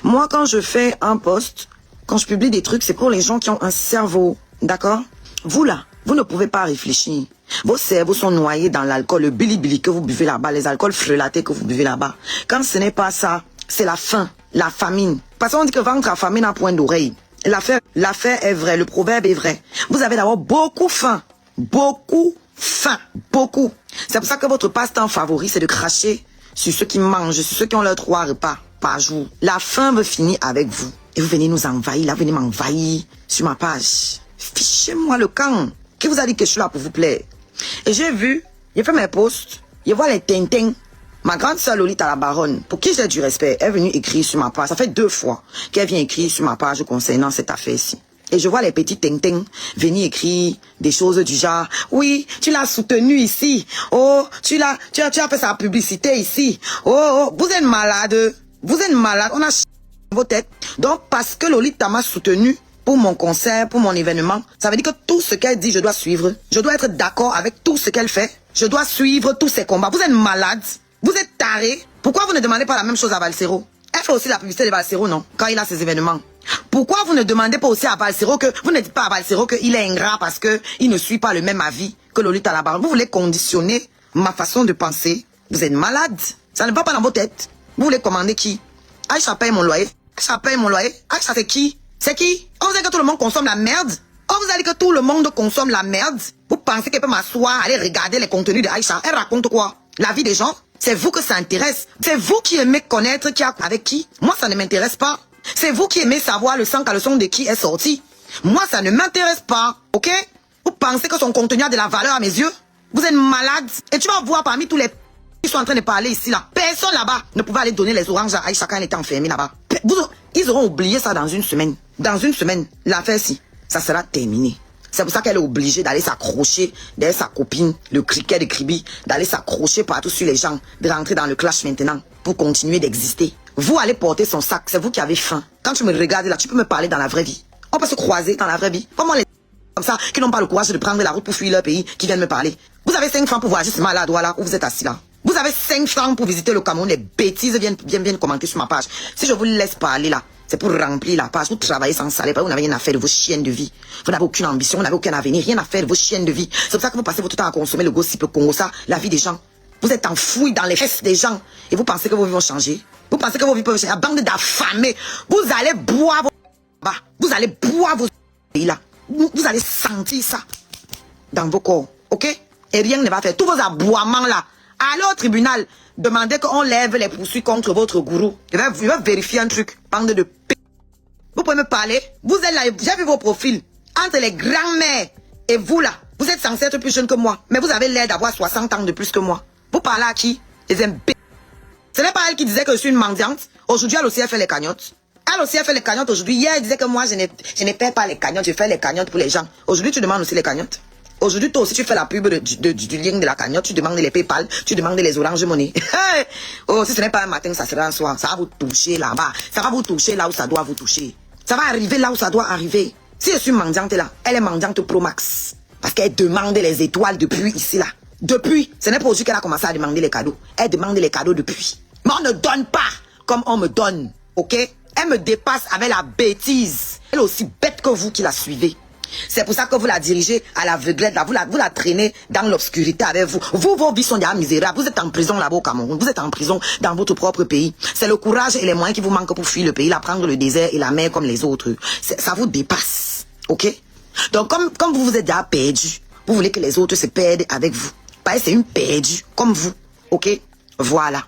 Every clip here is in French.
Moi, quand je fais un post, quand je publie des trucs, c'est pour les gens qui ont un cerveau. D'accord? Vous là, vous ne pouvez pas réfléchir. Vos cerveaux sont noyés dans l'alcool, le bilibili que vous buvez là-bas, les alcools frelatés que vous buvez là-bas. Quand ce n'est pas ça, c'est la faim, la famine. Parce qu'on dit que ventre à famine à point d'oreille. L'affaire est vraie, le proverbe est vrai. Vous avez d'abord beaucoup faim. Beaucoup faim. Beaucoup. C'est pour ça que votre passe-temps favori, c'est de cracher sur ceux qui mangent, sur ceux qui ont leurs 3 repas par jour. La faim veut finir avec vous. Et vous venez nous envahir, là, venez m'envahir sur ma page. Fichez-moi le camp. Qui vous a dit que je suis là pour vous plaire? Et j'ai vu, j'ai fait mes posts, je vois les tintins. Ma grande sœur Lolita la baronne, pour qui j'ai du respect, est venue écrire sur ma page. Ça fait 2 fois qu'elle vient écrire sur ma page concernant cette affaire-ci. Et je vois les petits tintins venir écrire des choses du genre, oui, tu l'as soutenu ici. Oh, tu as fait sa publicité ici. Oh, vous êtes malade. Vous êtes malade. On a vos têtes. Donc, parce que Lolita m'a soutenu pour mon concert, pour mon événement, ça veut dire que tout ce qu'elle dit, je dois suivre. Je dois être d'accord avec tout ce qu'elle fait. Je dois suivre tous ses combats. Vous êtes malade. Vous êtes taré. Pourquoi vous ne demandez pas la même chose à Valsero? Elle fait aussi la publicité de Valsero, non? Quand il a ses événements. Pourquoi vous ne demandez pas aussi à Valsero que... Vous ne dites pas à Valsero qu'il est ingrat parce qu'il ne suit pas le même avis que Lolita la baronne. Vous voulez conditionner ma façon de penser. Vous êtes malade. Ça ne va pas dans vos têtes. Vous voulez commander qui? Aïcha paye mon loyer. Aïcha paye mon loyer. Aïcha c'est qui? C'est qui? On vous dit que tout le monde consomme la merde. On vous a dit que tout le monde consomme la merde. Vous pensez qu'elle peut m'asseoir, aller regarder les contenus de Aïcha? Elle raconte quoi? La vie des gens? C'est vous que ça intéresse. C'est vous qui aimez connaître qui a avec qui. Moi, ça ne m'intéresse pas. C'est vous qui aimez savoir le sang caleçon de qui est sorti. Moi, ça ne m'intéresse pas. Ok? Vous pensez que son contenu a de la valeur à mes yeux? Vous êtes malade. Et tu vas voir parmi tous les qui sont en train de parler ici, là. Personne là-bas ne pouvait aller donner les oranges à Aïcha quand elle était enfermée là-bas. Ils auront oublié ça dans une semaine. Dans une semaine, l'affaire-ci, ça sera terminé. C'est pour ça qu'elle est obligée d'aller s'accrocher derrière sa copine, le criquet de Kribi, d'aller s'accrocher partout sur les gens, de rentrer dans le clash maintenant pour continuer d'exister. Vous allez porter son sac, c'est vous qui avez faim. Quand tu me regardes là, tu peux me parler dans la vraie vie. On peut se croiser dans la vraie vie. Comment les comme ça, qui n'ont pas le courage de prendre la route pour fuir leur pays, qui viennent me parler. Vous avez 5 francs pour voyager ce malade là où vous êtes assis là. Vous avez 5 francs pour visiter le Cameroun, les bêtises viennent commenter sur ma page. Si je vous laisse parler là, c'est pour remplir la page. Vous travaillez sans salaire, vous n'avez rien à faire de vos chiennes de vie. Vous n'avez aucune ambition, vous n'avez aucun avenir, rien à faire de vos chiennes de vie. C'est pour ça que vous passez votre temps à consommer le gossip Congo, ça, la vie des gens. Vous êtes enfouis dans les fesses des gens. Et vous pensez que vos vies vont changer. Vous pensez que vos vies peuvent changer. La bande d'affamés. Vous allez boire vos... Vous allez boire vos... là. Vous allez sentir ça dans vos corps. Ok? Et rien ne va faire. Tous vos aboiements là. Allez au tribunal. Demandez qu'on lève les poursuites contre votre gourou. Je vais vérifier un truc. Bande de p... Vous pouvez me parler? Vous êtes là. J'ai vu vos profils. Entre les grands-mères et vous là. Vous êtes censé être plus jeune que moi. Mais vous avez l'air d'avoir 60 ans de plus que moi. Vous parlez à qui? Les imbéciles. Ce n'est pas elle qui disait que je suis une mendiante. Aujourd'hui, elle aussi, elle fait les cagnottes. Elle aussi, elle fait les cagnottes aujourd'hui. Hier, elle disait que moi, je ne paie pas les cagnottes. Je fais les cagnottes pour les gens. Aujourd'hui, tu demandes aussi les cagnottes. Aujourd'hui, toi aussi, tu fais la pub du lien de la cagnotte. Tu demandes les PayPal. Tu demandes les Orange Money. Oh, si ce n'est pas un matin, ça sera un soir. Ça va vous toucher là-bas. Ça va vous toucher là où ça doit vous toucher. Ça va arriver là où ça doit arriver. Si je suis mendiante là, elle est mendiante Pro Max. Parce qu'elle demande les étoiles depuis ici là. Depuis, ce n'est pas aujourd'hui qu'elle a commencé à demander les cadeaux. Elle demande les cadeaux depuis. Mais on ne donne pas comme on me donne. Ok? Elle me dépasse avec la bêtise. Elle est aussi bête que vous qui la suivez. C'est pour ça que vous la dirigez à l'aveuglette, là. Vous la traînez dans l'obscurité avec vous. Vous, vos vies sont déjà misérables. Vous êtes en prison là-bas au Cameroun. Vous êtes en prison dans votre propre pays. C'est le courage et les moyens qui vous manquent pour fuir le pays, là, prendre le désert et la mer comme les autres. Ça vous dépasse. Ok? Donc, comme vous êtes déjà perdu, vous voulez que les autres se perdent avec vous. C'est une perdue, comme vous. Ok? Voilà.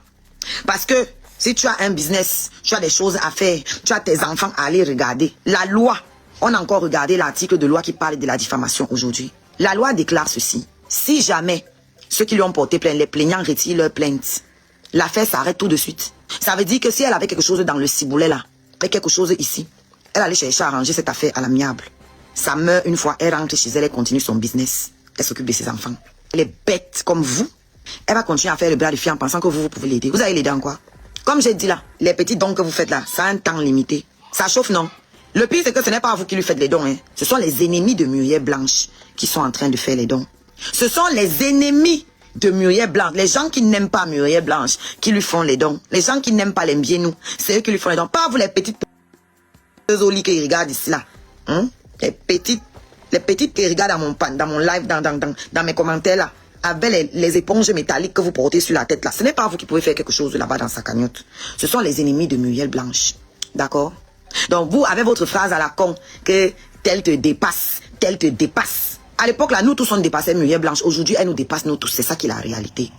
Parce que si tu as un business, tu as des choses à faire, tu as tes enfants à aller regarder. La loi, on a encore regardé l'article de loi qui parle de la diffamation aujourd'hui. La loi déclare ceci. Si jamais ceux qui lui ont porté plainte, les plaignants retirent leur plainte, l'affaire s'arrête tout de suite. Ça veut dire que si elle avait quelque chose dans le ciboulet là, et quelque chose ici, elle allait chercher à arranger cette affaire à l'amiable. Ça meurt une fois, elle rentre chez elle, elle continue son business. Elle s'occupe de ses enfants. Elle est bête comme vous. Elle va continuer à faire le bras de fille en pensant que vous pouvez l'aider. Vous allez l'aider en quoi? Comme j'ai dit là, les petits dons que vous faites là, ça a un temps limité. Ça chauffe, non? Le pire, c'est que ce n'est pas vous qui lui faites les dons. Hein. Ce sont les ennemis de Muriel Blanche qui sont en train de faire les dons. Ce sont les ennemis de Muriel Blanche, les gens qui n'aiment pas Muriel Blanche, qui lui font les dons. Les gens qui n'aiment pas les bien nous, c'est eux qui lui font les dons. Pas vous les petites olis qui regardent ici là. Hein? Les petites qui regardent dans mon live, dans mes commentaires là, avec les éponges métalliques que vous portez sur la tête là. Ce n'est pas vous qui pouvez faire quelque chose là-bas dans sa cagnotte. Ce sont les ennemis de Muriel Blanche. D'accord? Donc vous avez votre phrase à la con que tel te dépasse, tel te dépasse. À l'époque là, nous tous on dépassait Muriel Blanche. Aujourd'hui, elle nous dépasse nous tous. C'est ça qui est la réalité.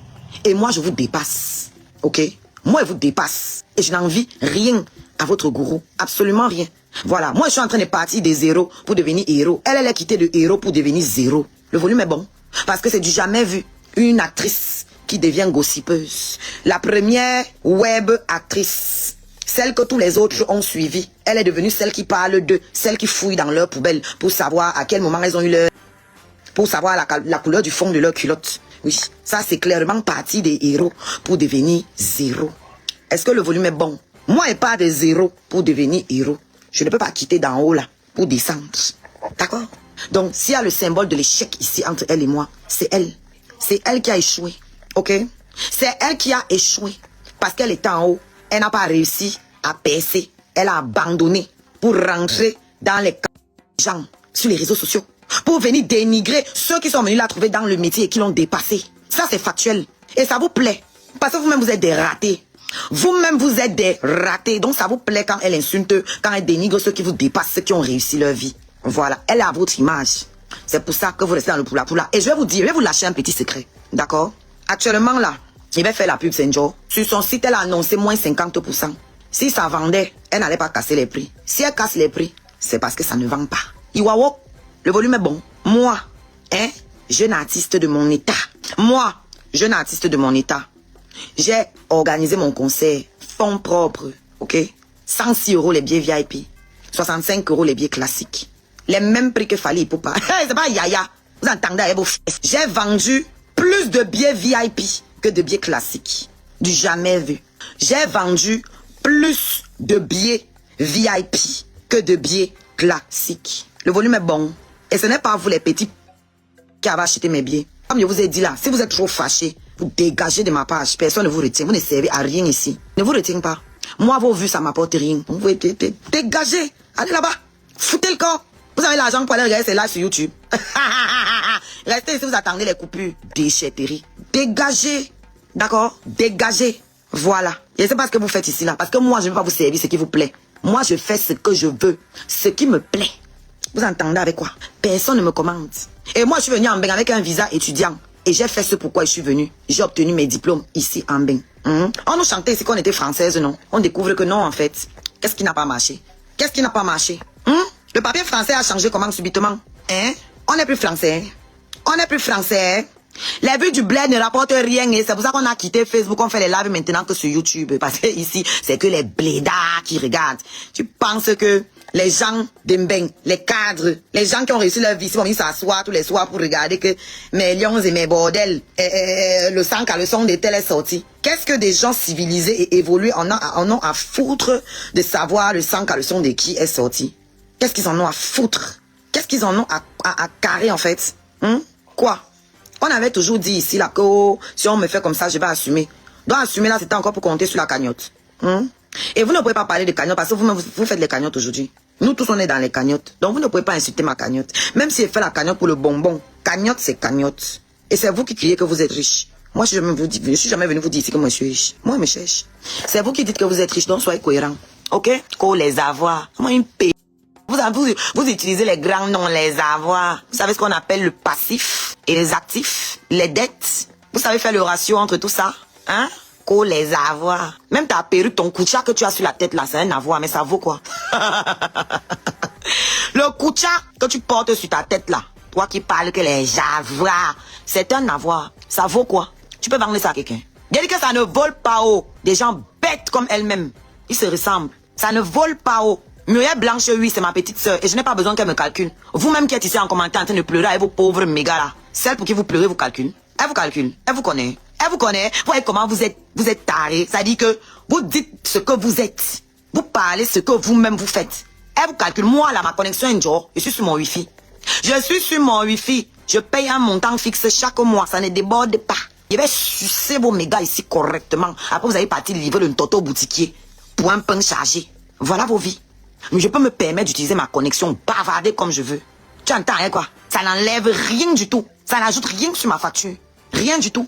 Et moi, je vous dépasse. Ok? Moi, je vous dépasse. Et je n'envie rien à votre gourou. Absolument rien. Voilà. Moi, je suis en train de partir de zéro pour devenir héros. Elle a quitté de héros pour devenir zéro. Le volume est bon. Parce que c'est du jamais vu. Une actrice qui devient gossipeuse. La première web actrice. Celle que tous les autres ont suivie. Elle est devenue celle qui parle d'eux. Celle qui fouille dans leur poubelle pour savoir à quel moment elles ont eu leur... Pour savoir la couleur du fond de leur culotte. Oui, ça c'est clairement parti des héros pour devenir zéro. Est-ce que le volume est bon? Moi, et pas de zéro pour devenir héros. Je ne peux pas quitter d'en haut là pour descendre. D'accord? Donc, s'il y a le symbole de l'échec ici entre elle et moi, c'est elle. C'est elle qui a échoué. Ok? C'est elle qui a échoué. Parce qu'elle était en haut. Elle n'a pas réussi à percer. Elle a abandonné pour rentrer dans les gens sur les réseaux sociaux. Pour venir dénigrer ceux qui sont venus la trouver dans le métier et qui l'ont dépassé. Ça, c'est factuel. Et ça vous plaît. Parce que vous-même, vous êtes des ratés. Vous-même, vous êtes des ratés. Donc, ça vous plaît quand elle insulte, quand elle dénigre ceux qui vous dépassent, ceux qui ont réussi leur vie. Voilà. Elle a votre image. C'est pour ça que vous restez dans le poula-poula. Et je vais vous dire, je vais vous lâcher un petit secret. D'accord? Actuellement, là, il va faire la pub Saint-Joe. Sur son site, elle a annoncé moins 50%. Si ça vendait, elle n'allait pas casser les prix. Si elle casse les prix, c'est parce que ça ne vend pas. Iwawo. Le volume est bon. Moi, jeune artiste de mon état. Moi, jeune artiste de mon état. J'ai organisé mon concert. Fonds propres. Ok? 106 € les billets VIP. 65 € les billets classiques. Les mêmes prix que Fally Ipupa. C'est pas Yaya. Vous entendez avec vos fesses. J'ai vendu plus de billets VIP que de billets classiques. Du jamais vu. J'ai vendu plus de billets VIP que de billets classiques. Le volume est bon. Et ce n'est pas vous les petits qui avez acheté mes billets. Comme je vous ai dit là, si vous êtes trop fâchés, vous dégagez de ma page. Personne ne vous retient. Vous ne servez à rien ici. Ne vous retiens pas. Moi, vos vues, ça m'apporte rien. Donc, vous dégagez. Allez là-bas. Foutez le corps. Vous avez l'argent pour aller regarder ces lives sur YouTube. Restez ici, vous attendez les coupures. Déchetterie. Dégagez. D'accord? Dégagez. Voilà. Et c'est pas ce que vous faites ici là. Parce que moi, je ne veux pas vous servir ce qui vous plaît. Moi, je fais ce que je veux. Ce qui me plaît. Vous entendez avec quoi? Personne ne me commande. Et moi, je suis venu en Mbeng avec un visa étudiant. Et j'ai fait ce pourquoi je suis venu. J'ai obtenu mes diplômes ici en Mbeng. On nous chantait ici qu'on était française, non? On découvre que non, en fait. Qu'est-ce qui n'a pas marché? Qu'est-ce qui n'a pas marché? Le papier français a changé comment subitement? On n'est plus français. On n'est plus français. Les vues du bled ne rapportent rien et c'est pour ça qu'on a quitté Facebook, on fait les lives maintenant que sur YouTube. Parce que ici, c'est que les blédards qui regardent. Tu penses que les gens d'Mbeng, les cadres, les gens qui ont réussi leur vie, ils vont venir s'asseoir tous les soirs pour regarder que mes lions et mes bordels, le sang à le son des télé est sorti. Qu'est-ce que des gens civilisés et évolués en ont à foutre de savoir le sang à le son de qui est sorti? Qu'est-ce qu'ils en ont à foutre? Qu'est-ce qu'ils en ont à carrer en fait? Quoi? On avait toujours dit ici là que si on me fait comme ça, je vais assumer. Donc assumer là, c'était encore pour compter sur la cagnotte. Et vous ne pouvez pas parler de cagnotte parce que vous faites les cagnottes aujourd'hui. Nous tous on est dans les cagnottes. Donc vous ne pouvez pas insulter ma cagnotte. Même si elle fait la cagnotte pour le bonbon. Cagnotte c'est cagnotte. Et c'est vous qui criez que vous êtes riche. Moi je suis jamais venu vous dire ici que moi je suis riche. Moi je me cherche. C'est vous qui dites que vous êtes riche, donc soyez cohérents. Ok? Qu'on les avoirs. Moi une paix. Vous utilisez les grands noms, les avoirs. Vous savez ce qu'on appelle le passif et les actifs, les dettes. Vous savez faire le ratio entre tout ça? Hein? Qu'au les avoirs. Même ta perruque, ton koucha que tu as sur la tête là, c'est un avoir, mais ça vaut quoi? Le koucha que tu portes sur ta tête là, toi qui parles que les avoirs, c'est un avoir. Ça vaut quoi? Tu peux vendre ça à quelqu'un. Bien dit que ça ne vole pas haut. Des gens bêtes comme elle-même. Ils se ressemblent. Ça ne vole pas haut. Muriel Blanche, oui, c'est ma petite soeur et je n'ai pas besoin qu'elle me calcule. Vous-même qui êtes ici en commentaire en train de pleurer avec vos pauvres mégas là, celle pour qui vous pleurez vous calcule. Elle vous calcule, elle vous connaît. Elle vous connaît. Vous voyez comment vous êtes taré. Ça dit que vous dites ce que vous êtes. Vous parlez ce que vous-même vous faites. Elle vous calcule. Moi là, ma connexion est genre, je suis sur mon Wi-Fi. Je suis sur mon Wi-Fi. Je paye un montant fixe chaque mois. Ça ne déborde pas. Je vais sucer vos mégas ici correctement. Après, vous allez partir livrer le toto au boutiquier pour un pain chargé. Voilà vos vies. Mais je peux me permettre d'utiliser ma connexion, bavarder comme je veux. Tu entends, hein, quoi? Ça n'enlève rien du tout. Ça n'ajoute rien sur ma facture. Rien du tout.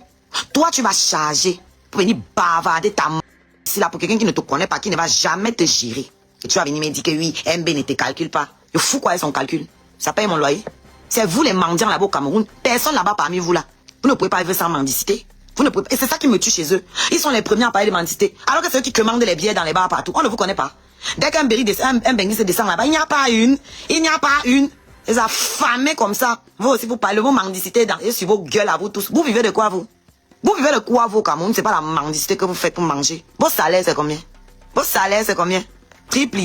Toi, tu vas charger pour venir bavarder ta m*** ici là pour quelqu'un qui ne te connaît pas, qui ne va jamais te gérer. Et tu vas venir me dire que oui, MB ne te calcule pas. Je fous quoi est son calcul? Ça paye mon loyer. C'est vous les mendiants là-bas au Cameroun. Personne là-bas parmi vous là. Vous ne pouvez pas vivre sans mendicité. Vous ne pouvez... Et c'est ça qui me tue chez eux. Ils sont les premiers à parler de mendicité. Alors que c'est eux qui commandent les billets dans les bars partout. On ne vous connaît pas. Dès qu'un Bengi se descend là-bas, il n'y a pas une. Il n'y a pas une. Les affamés comme ça. Vous aussi, vous parlez vos mendicité et sur vos gueules à vous tous. Vous vivez de quoi, vous? Vous vivez de quoi, vous, au Cameroun? C'est pas la mendicité que vous faites pour manger. Vos salaires, c'est combien? Vos salaires, c'est combien? Triple.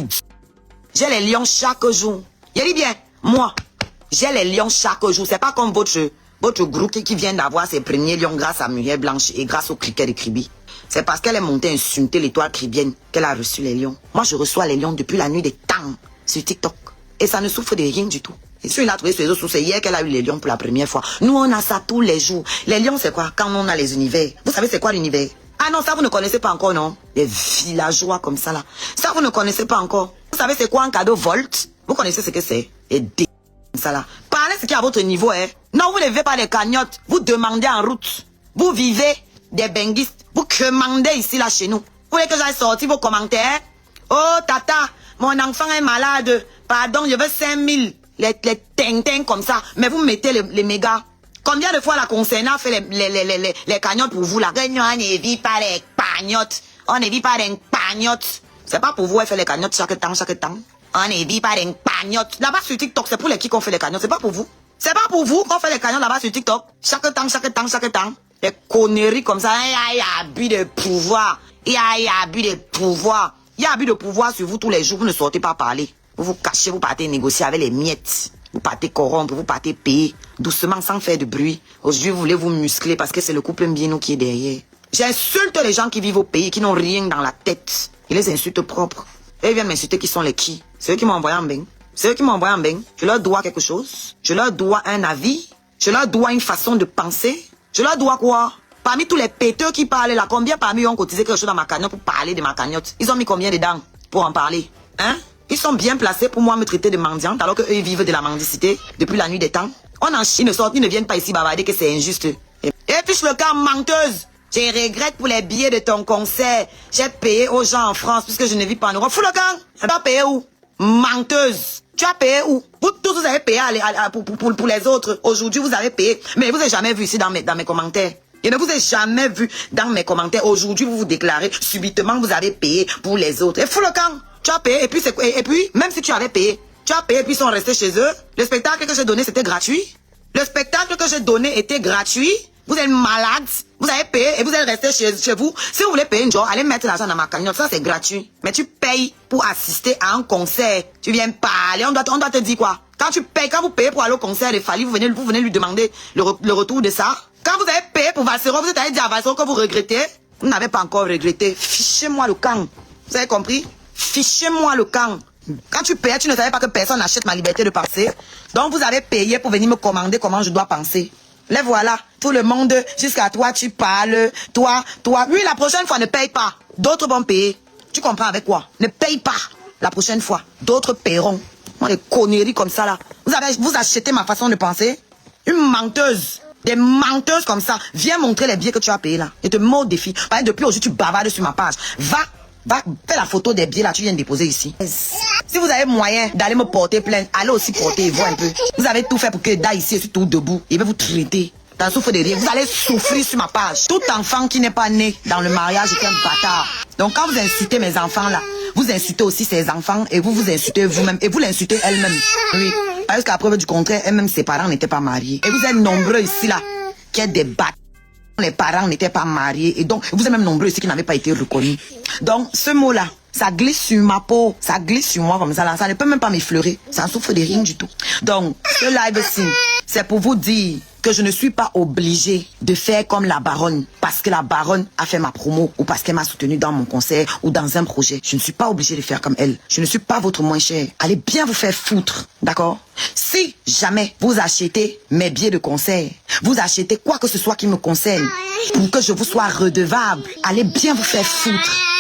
J'ai les lions chaque jour. Je dis bien, moi, j'ai les lions chaque jour. C'est pas comme votre groupe qui vient d'avoir ses premiers lions grâce à Muriel Blanche et grâce au cricket de Kribi. C'est parce qu'elle est montée insulter l'étoile cribienne qu'elle a reçu les lions. Moi, je reçois les lions depuis la nuit des temps sur TikTok. Et ça ne souffre de rien du tout. Et si on a trouvé sur les autres sources, c'est hier qu'elle a eu les lions pour la première fois. Nous, on a ça tous les jours. Les lions, c'est quoi? Quand on a les univers. Vous savez, c'est quoi l'univers? Ah non, ça, vous ne connaissez pas encore, non? Les villageois comme ça, là. Ça, vous ne connaissez pas encore. Vous savez, c'est quoi un cadeau Volt? Vous connaissez ce que c'est? Et ça, là. Parlez ce qui est à votre niveau, hein. Non, vous ne vivez pas des cagnottes. Vous demandez en route. Vous vivez des benguistes. Vous commandez ici, là, chez nous. Vous voulez que j'aille sortir vos commentaires? Oh, tata, mon enfant est malade. Pardon, je veux 5000. Les ting comme ça. Mais vous mettez les mégas. Combien de fois la concernant fait les cagnottes pour vous, là? On ne vit pas les cagnottes. On ne vit pas les cagnottes. C'est pas pour vous, elle fait les cagnottes chaque temps. On ne vit pas les cagnottes. Là-bas sur TikTok, c'est pour les qui qu'on fait les cagnottes. C'est pas pour vous. C'est pas pour vous qu'on fait les cagnottes là-bas sur TikTok. Chaque temps. Des conneries comme ça. Il y a abus de pouvoir. Il y a abus de pouvoir. Il y a abus de pouvoir sur vous tous les jours. Vous ne sortez pas parler. Vous vous cachez, vous partez négocier avec les miettes. Vous partez corrompre, vous partez payer. Doucement, sans faire de bruit. Aujourd'hui, vous voulez vous muscler parce que c'est le couple Mbino qui est derrière. J'insulte les gens qui vivent au pays, qui n'ont rien dans la tête. Ils les insultent propres. Et ils viennent m'insulter qui sont les qui? C'est eux qui m'ont envoyé en bain. C'est eux qui m'ont envoyé en bain. Je leur dois quelque chose. Je leur dois un avis. Je leur dois une façon de penser. Je leur dois quoi? Parmi tous les péteux qui parlent là, combien parmi eux ont cotisé quelque chose dans ma cagnotte pour parler de ma cagnotte? Ils ont mis combien dedans pour en parler? Hein? Ils sont bien placés pour moi me traiter de mendiante alors qu'eux ils vivent de la mendicité depuis la nuit des temps. On en chie, ils ne viennent pas ici bavarder que c'est injuste. Et puis le cas menteuse. Je regrette pour les billets de ton concert. J'ai payé aux gens en France puisque je ne vis pas en Europe. Fous le camp. Tu as payé où? Menteuse. Tu as payé où? Vous tous vous avez payé pour les autres. Aujourd'hui vous avez payé. Mais vous n'avez jamais vu ici dans mes commentaires. Je ne vous ai jamais vu dans mes commentaires. Aujourd'hui vous vous déclarez subitement vous avez payé pour les autres. Et fous le camp. Tu as payé et puis même si tu avais payé, tu as payé et puis ils sont restés chez eux. Le spectacle que j'ai donné c'était gratuit. Le spectacle que j'ai donné était gratuit. Vous êtes malade, vous avez payé et vous êtes resté chez vous. Si vous voulez payer une job, allez mettre l'argent dans ma cagnotte, ça c'est gratuit. Mais tu payes pour assister à un concert. Tu viens parler, on doit te dire quoi? Quand vous payez pour aller au concert de Fally, vous venez lui demander le retour de ça. Quand vous avez payé pour Valsero, vous êtes allé dire à Valsero que vous regrettez. Vous n'avez pas encore regretté. Fichez-moi le camp. Vous avez compris? Fichez-moi le camp. Quand tu payais, tu ne savais pas que personne n'achète ma liberté de penser. Donc vous avez payé pour venir me commander comment je dois penser. Les voilà, tout le monde, jusqu'à toi, tu parles, toi. Oui, la prochaine fois, ne paye pas. D'autres vont payer. Tu comprends avec quoi? Ne paye pas. La prochaine fois, d'autres paieront. Moi, des conneries comme ça, là. Vous achetez ma façon de penser? Une menteuse. Des menteuses comme ça. Viens montrer les billets que tu as payés, là. Je te mets au défi. Depuis aujourd'hui, tu bavardes sur ma page. Va, fais la photo des billets, là, tu viens de déposer ici. Si vous avez moyen d'aller me porter plainte, allez aussi porter, voir un peu. Vous avez tout fait pour que Da ici, je suis tout debout. Il va vous traiter. T'en souffres de rien. Vous allez souffrir sur ma page. Tout enfant qui n'est pas né dans le mariage est un bâtard. Donc quand vous incitez mes enfants là, vous incitez aussi ces enfants et vous vous insultez vous-même et vous l'insultez elle-même. Oui. Parce qu'à preuve du contraire, elle-même ses parents n'étaient pas mariés. Et vous êtes nombreux ici là, qui êtes des bâtards. Les parents n'étaient pas mariés et donc vous êtes même nombreux ici qui n'avaient pas été reconnus. Donc ce mot-là, ça glisse sur ma peau, ça glisse sur moi comme ça là, ça ne peut même pas m'effleurer, ça ne souffre de rien du tout. Donc ce live-ci, c'est pour vous dire que je ne suis pas obligée de faire comme la baronne parce que la baronne a fait ma promo ou parce qu'elle m'a soutenue dans mon concert ou dans un projet. Je ne suis pas obligée de faire comme elle. Je ne suis pas votre moins cher. Allez bien vous faire foutre, d'accord? Si jamais vous achetez mes billets de concert, vous achetez quoi que ce soit qui me concerne pour que je vous sois redevable, allez bien vous faire foutre.